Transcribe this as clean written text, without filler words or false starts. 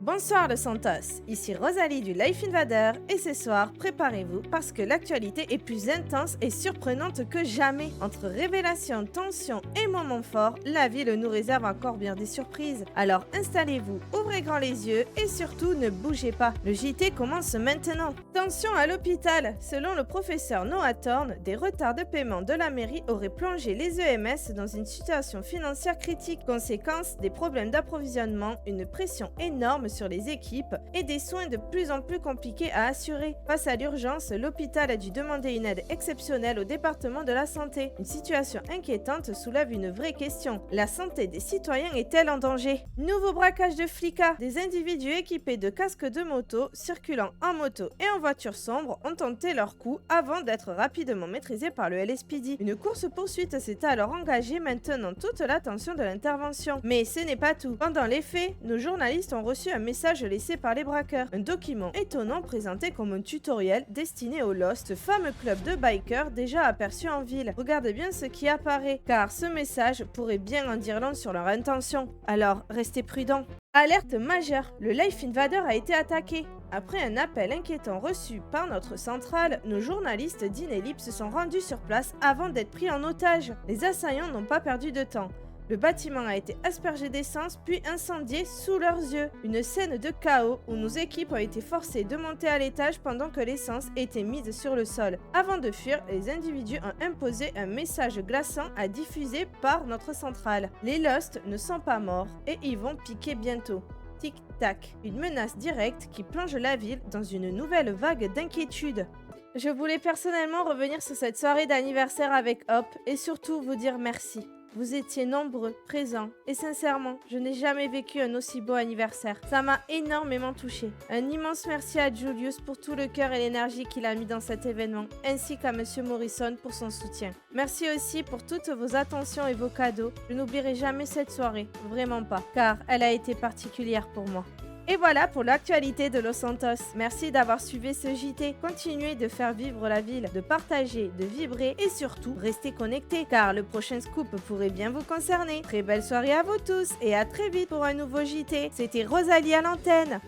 Bonsoir le Santos, ici Rosalie du Life Invader et ce soir, préparez-vous parce que l'actualité est plus intense et surprenante que jamais. Entre révélations, tensions et moments forts, la ville nous réserve encore bien des surprises. Alors installez-vous, ouvrez grand les yeux et surtout ne bougez pas. Le JT commence maintenant. Tension à l'hôpital. Selon le professeur Noah Thorne, des retards de paiement de la mairie auraient plongé les EMS dans une situation financière critique. Conséquence, des problèmes d'approvisionnement, une pression énorme sur les équipes et des soins de plus en plus compliqués à assurer. Face à l'urgence, l'hôpital a dû demander une aide exceptionnelle au département de la santé. Une situation inquiétante soulève une vraie question. La santé des citoyens est-elle en danger? Nouveau braquage de flicas. Des individus équipés de casques de moto, circulant en moto et en voiture sombre, ont tenté leur coup avant d'être rapidement maîtrisés par le LSPD. Une course-poursuite s'est alors engagée, maintenant toute l'attention de l'intervention. Mais ce n'est pas tout. Pendant les faits, nos journalistes ont reçu un message laissé par les braqueurs. Un document étonnant présenté comme un tutoriel destiné au Lost, fameux club de bikers déjà aperçu en ville. Regardez bien ce qui apparaît, car ce message pourrait bien en dire long sur leur intention. Alors, restez prudents. Alerte majeure, le Life Invader a été attaqué. Après un appel inquiétant reçu par notre centrale, nos journalistes d'Inellipse se sont rendus sur place avant d'être pris en otage. Les assaillants n'ont pas perdu de temps. Le bâtiment a été aspergé d'essence puis incendié sous leurs yeux. Une scène de chaos où nos équipes ont été forcées de monter à l'étage pendant que l'essence était mise sur le sol. Avant de fuir, les individus ont imposé un message glaçant à diffuser par notre centrale. Les Lost ne sont pas morts et ils vont piquer bientôt. Tic-tac, une menace directe qui plonge la ville dans une nouvelle vague d'inquiétude. Je voulais personnellement revenir sur cette soirée d'anniversaire avec Hop et surtout vous dire merci. Vous étiez nombreux, présents, et sincèrement, je n'ai jamais vécu un aussi beau anniversaire. Ça m'a énormément touchée. Un immense merci à Julius pour tout le cœur et l'énergie qu'il a mis dans cet événement, ainsi qu'à Monsieur Morrison pour son soutien. Merci aussi pour toutes vos attentions et vos cadeaux. Je n'oublierai jamais cette soirée, vraiment pas, car elle a été particulière pour moi. Et voilà pour l'actualité de Los Santos. Merci d'avoir suivi ce JT. Continuez de faire vivre la ville, de partager, de vibrer et surtout, restez connectés car le prochain scoop pourrait bien vous concerner. Très belle soirée à vous tous et à très vite pour un nouveau JT. C'était Rosalie à l'antenne.